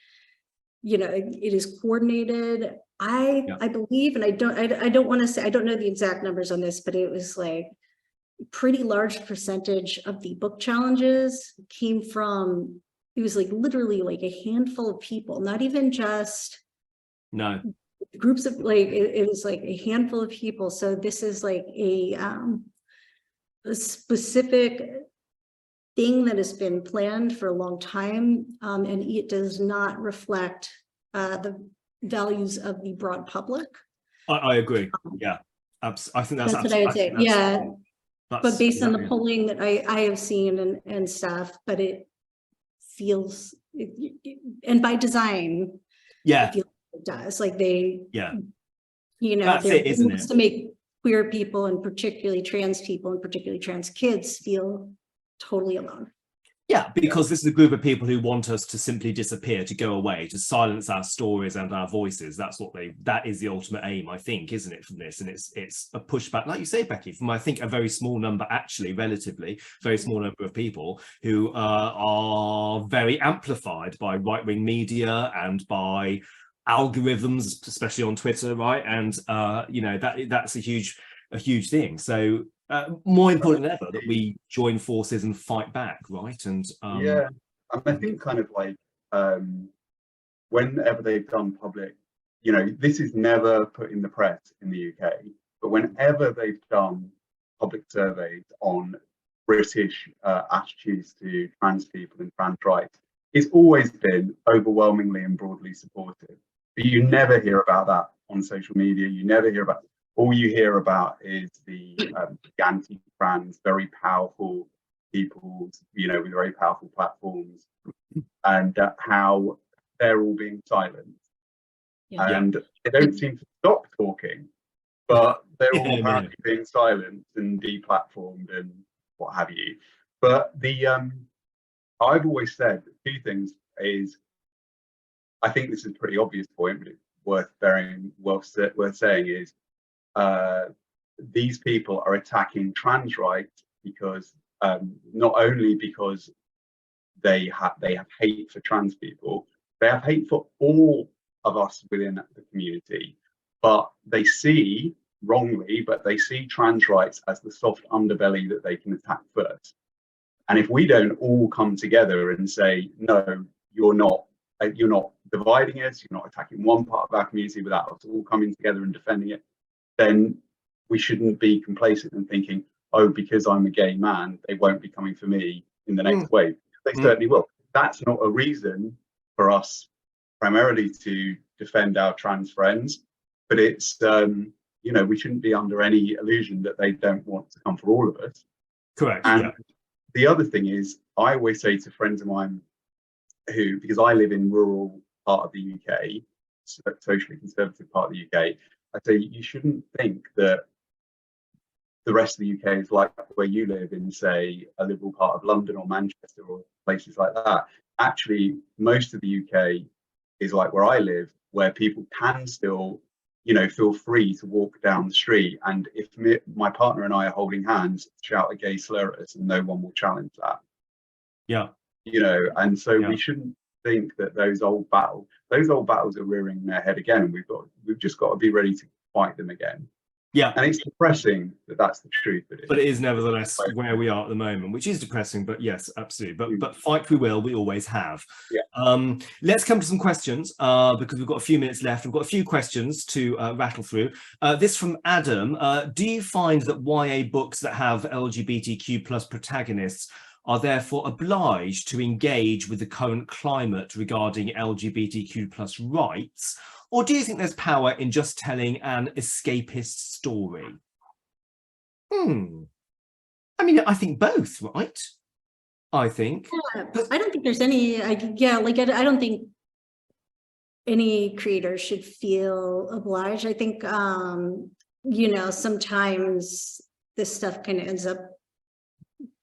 you know, it is coordinated. I believe, and I don't want to say, I don't know the exact numbers on this, but it was like a pretty large percentage of the book challenges came from, it was like literally like a handful of people, not even just groups of like, it was like a handful of people. So this is like a specific thing that has been planned for a long time, and it does not reflect the values of the broad public. I agree. Yeah, I think that's what I would say. Yeah, but based on the polling that I have seen and stuff, but it feels, and by design, it feels like it does. Like they, you know, that's it, isn't it? To make queer people and particularly trans people and particularly trans kids feel totally alone. Yeah, because this is a group of people who want us to simply disappear, to go away, to silence our stories and our voices. That is the ultimate aim, I think, isn't it, from this? And it's a pushback, like you say, Becky, from I think a very small number, actually, relatively very small number of people who are very amplified by right-wing media and by algorithms, especially on Twitter, right? And you know, that's a huge thing. So more important than ever that we join forces and fight back, right? And yeah, and I think kind of like whenever they've done public, you know, this is never put in the press in the UK, but whenever they've done public surveys on British attitudes to trans people and trans rights, it's always been overwhelmingly and broadly supportive. But you never hear about that on social media. You never hear about. All you hear about is the anti-trans, very powerful people, you know, with very powerful platforms, and how they're all being silenced. Yeah. And they don't seem to stop talking, but they're all apparently being silenced and deplatformed and what have you. But the I've always said two things is, I think this is a pretty obvious point, but it's worth saying is, these people are attacking trans rights because not only because they have hate for trans people, they have hate for all of us within the community, but they see wrongly, but they see trans rights as the soft underbelly that they can attack first. And if we don't all come together and say, no, you're not dividing us, you're not attacking one part of our community without us all coming together and defending it, then we shouldn't be complacent and thinking, oh, because I'm a gay man, they won't be coming for me in the next wave. They certainly will. That's not a reason for us primarily to defend our trans friends, but it's, you know, we shouldn't be under any illusion that they don't want to come for all of us. Correct. And the other thing is, I always say to friends of mine who, because I live in rural part of the UK, socially conservative part of the UK, I say you shouldn't think that the rest of the UK is like where you live in, say, a liberal part of London or Manchester or places like that. Actually, most of the UK is like where I live, where people can still, you know, feel free to walk down the street. And if my partner and I are holding hands, shout a gay slur at us and no one will challenge that. Yeah. You know, and so we shouldn't think that those old battles are rearing their head again, and we've just got to be ready to fight them again. Yeah, and it's depressing that that's the truth. But it is nevertheless where we are at the moment, which is depressing. But yes, absolutely. But fight we will. We always have. Yeah. Let's come to some questions because we've got a few minutes left. We've got a few questions to rattle through. This from Adam: do you find that YA books that have LGBTQ+ protagonists are therefore obliged to engage with the current climate regarding LGBTQ+ rights? Or do you think there's power in just telling an escapist story? I mean, I think both, right? I think. Yeah, I don't think there's any, I don't think any creator should feel obliged. I think, you know, sometimes this stuff kind of ends up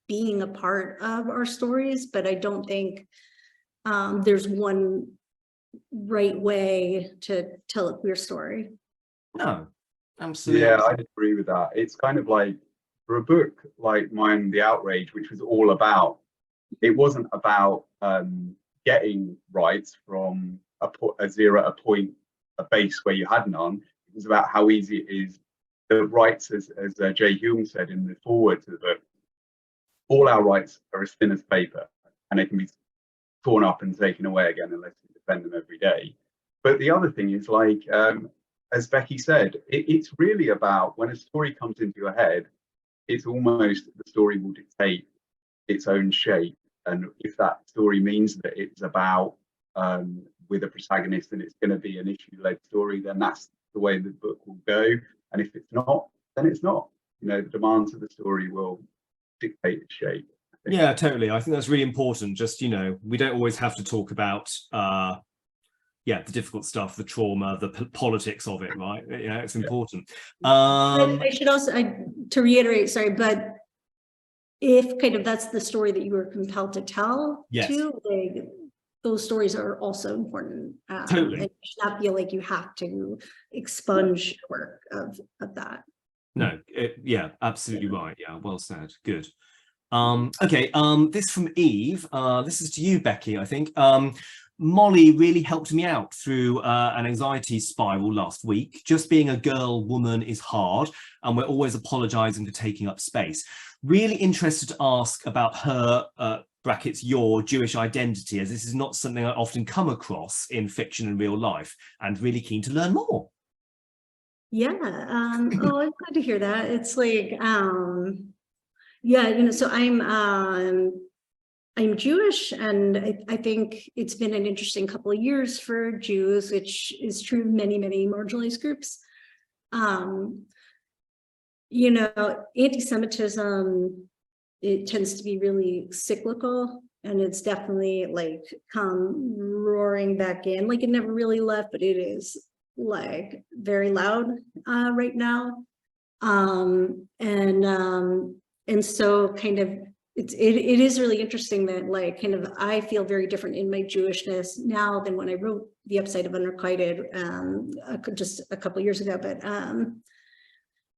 being a part of our stories, but I don't think there's one right way to tell a queer story. No, absolutely. Yeah, I'd agree with that. It's kind of like, for a book like mine, The Outrage, which was all about, it wasn't about getting rights from a zero, a point, a base where you had none. It was about how easy it is. The rights, as Jay Hume said in the foreword to the book, all our rights are as thin as paper, and they can be torn up and taken away again unless you defend them every day. But the other thing is, like, as Becky said, it's really about when a story comes into your head, it's almost the story will dictate its own shape. And if that story means that it's about with a protagonist and it's going to be an issue-led story, then that's the way the book will go. And if it's not, then it's not. You know, the demands of the story will dictate its shape. Yeah, totally. I think that's really important. Just, you know, we don't always have to talk about the difficult stuff, the trauma, the politics of it, right? Yeah, it's important. I should also, to reiterate, sorry, but if kind of that's the story that you were compelled to tell, Yes. too, like those stories are also important. Totally. And you should not feel like you have to expunge work of that. No, yeah, absolutely right. Yeah, well said. Good. Okay, this from Eve. This is to you, Becky, I think. Molly really helped me out through an anxiety spiral last week. Just being a girl woman is hard, and we're always apologizing for taking up space. Really interested to ask about her brackets your Jewish identity, as this is not something I often come across in fiction and real life, and really keen to learn more. Yeah. Oh, I'm glad to hear that. It's like, yeah, you know, so I'm Jewish, and I think it's been an interesting couple of years for Jews, which is true of many, many marginalized groups. You know, anti-Semitism, it tends to be really cyclical, and it's definitely like come roaring back in. Like it never really left, but it is like very loud right now. And so kind of it is really interesting that like kind of I feel very different in my Jewishness now than when I wrote The Upside of Unrequited just a couple years ago. But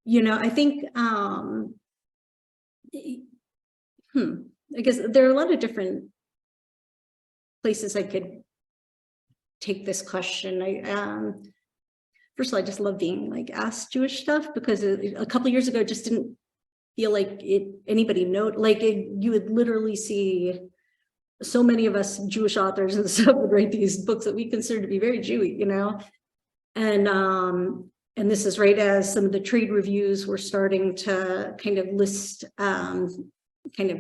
you know, I think I guess there are a lot of different places I could take this question. First of all, I just love being like asked Jewish stuff, because a couple years ago it just didn't feel like anybody know, like you would literally see so many of us Jewish authors and stuff would write these books that we consider to be very Jewy, you know, and this is right as some of the trade reviews were starting to kind of list kind of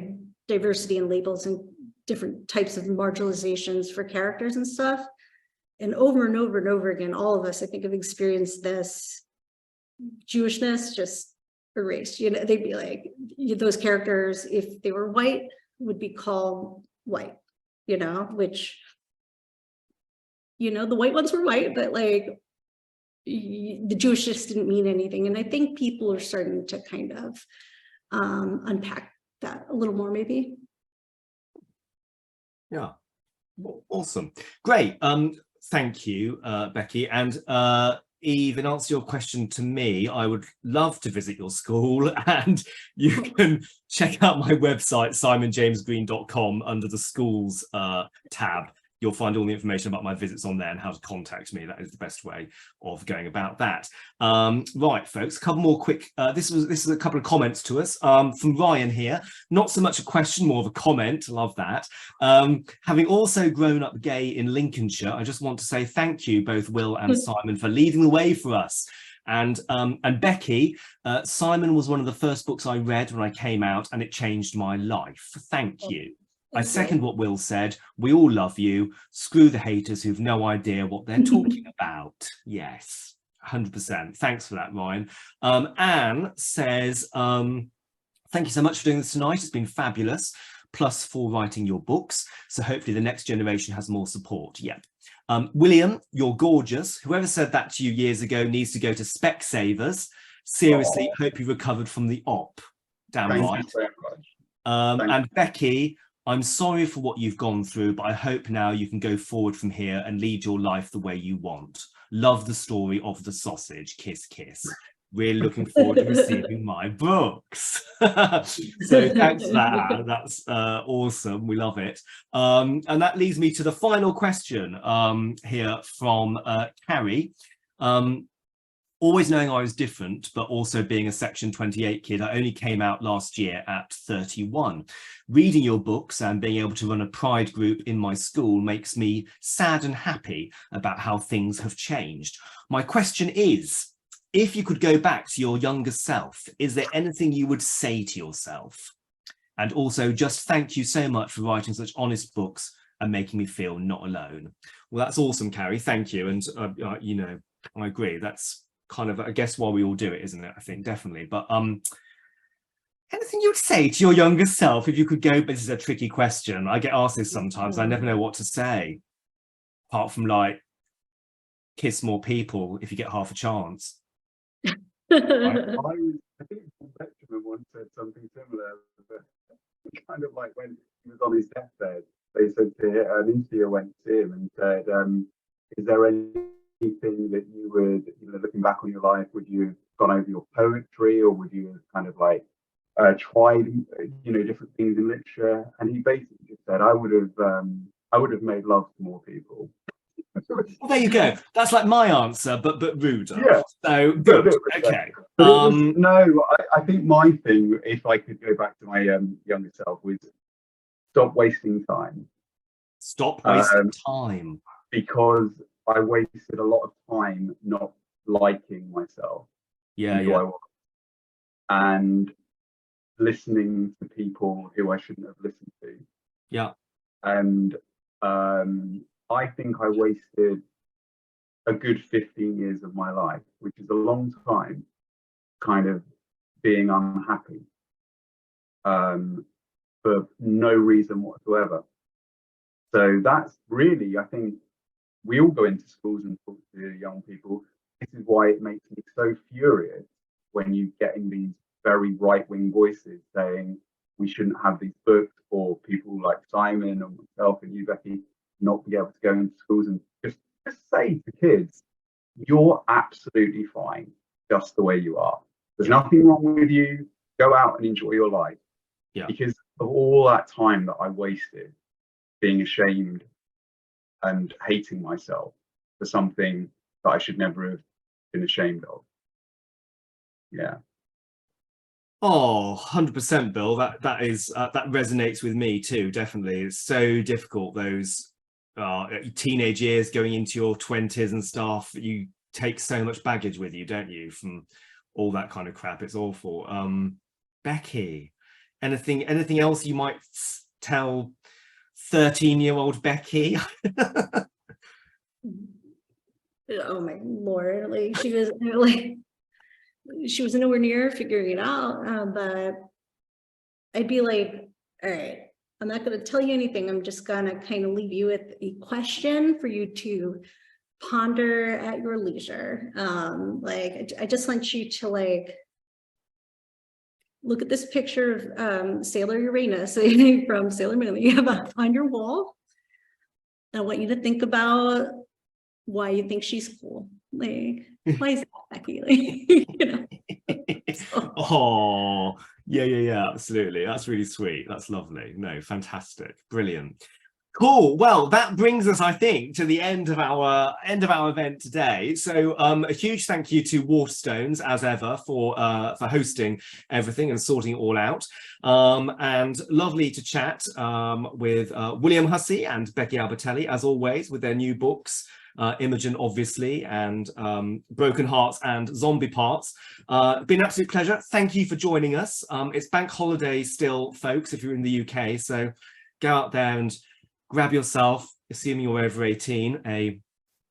diversity in labels and different types of marginalizations for characters and stuff. And over and over and over again, all of us, I think, have experienced this Jewishness just erased. You know, they'd be like, those characters, if they were white, would be called white, you know, which, you know, the white ones were white, but like the Jewish just didn't mean anything. And I think people are starting to kind of unpack that a little more, maybe. Yeah, awesome, great. Thank you, Becky. And Eve, in answer to your question to me, I would love to visit your school, and you can check out my website, simonjamesgreen.com, under the schools tab. You'll find all the information about my visits on there and how to contact me. That is the best way of going about that. Right, folks, a couple more quick, this is a couple of comments to us from Ryan here. Not so much a question, more of a comment. Love that. Having also grown up gay in Lincolnshire, I just want to say thank you, both Will and Simon, for leading the way for us. And Becky, Simon was one of the first books I read when I came out, and it changed my life. Thank you. I second what Will said. We all love you. Screw the haters who've no idea what they're talking about. Yes, 100%. Thanks for that, Ryan. Anne says, thank you so much for doing this tonight. It's been fabulous. Plus for writing your books. So hopefully the next generation has more support. Yep. William, you're gorgeous. Whoever said that to you years ago needs to go to Specsavers. Seriously, hope you recovered from the op. Damn right. Thank you so much. And Becky, I'm sorry for what you've gone through, but I hope now you can go forward from here and lead your life the way you want. Love the story of the sausage. Kiss, kiss. Really looking forward to receiving my books. So thanks for that. That's awesome. We love it. And that leads me to the final question here from Carrie. Always knowing I was different, but also being a Section 28 kid, I only came out last year at 31. Reading your books and being able to run a pride group in my school makes me sad and happy about how things have changed. My question is, if you could go back to your younger self, is there anything you would say to yourself? And also just thank you so much for writing such honest books and making me feel not alone. Well, that's awesome, Carrie. Thank you. And, you know, I agree. That's kind of, I guess, why we all do it, isn't it? I think definitely. But anything you'd say to your younger self if you could go? But this is a tricky question. I get asked this sometimes. I never know what to say, apart from like, kiss more people if you get half a chance. I think Benjamin once said something similar. But kind of like when he was on his deathbed, they said to him, an interviewer went to him and said, is there anything that you would, looking back on your life, would you have gone over your poetry, or would you have kind of like tried, different things in literature? And he basically just said, I would have made love to more people. Well, there you go. That's like my answer, but ruder. Yeah. So good. Okay. But I think my thing, if I could go back to my younger self, was stop wasting time. Stop wasting time. Because I wasted a lot of time not liking myself. Yeah, who I was, and listening to people who I shouldn't have listened to. Yeah. And I think I wasted a good 15 years of my life, which is a long time, kind of being unhappy for no reason whatsoever. So that's really, I think, we all go into schools and talk to young people. This is why it makes me so furious when you getting these very right-wing voices saying we shouldn't have these books, or people like Simon and myself and you, Becky, not be able to go into schools and just say to kids, you're absolutely fine just the way you are. There's nothing wrong with you. Go out and enjoy your life. Yeah. Because of all that time that I wasted being ashamed and hating myself for something that I should never have been ashamed of. Yeah. Oh, 100%, Bill. That is that resonates with me too. Definitely, it's so difficult, those teenage years going into your 20s and stuff. You take so much baggage with you, don't you, from all that kind of crap. It's awful. Becky, anything else you might tell 13-year-old Becky? Oh my Lord, like she was nowhere near figuring it out, but I'd be like, all right, I'm not going to tell you anything. I'm just going to kind of leave you with a question for you to ponder at your leisure. I just want you to like look at this picture of Sailor Uranus from Sailor Moon that you have up on your wall. I want you to think about why you think she's cool. Like, why is that, Becky? Like, Oh, yeah, absolutely. That's really sweet. That's lovely. No, fantastic, brilliant. Cool. Well, that brings us, I think, to the end of our event today. So a huge thank you to Waterstones, as ever, for hosting everything and sorting it all out. And lovely to chat with William Hussey and Becky Albertalli, as always, with their new books. Imogen, obviously, and Broken Hearts and Zombie Parts. Been an absolute pleasure. Thank you for joining us. It's bank holiday still, folks, if you're in the UK, so go out there and grab yourself, assuming you're over 18, a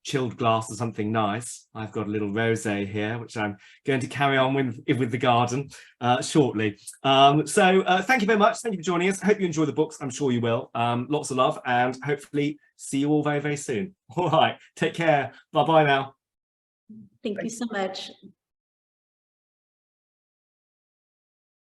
chilled glass or something nice. I've got a little rosé here, which I'm going to carry on with the garden shortly. So thank you very much. Thank you for joining us. I hope you enjoy the books. I'm sure you will. Lots of love, and hopefully see you all very, very soon. All right. Take care. Bye-bye now. Thank you so much.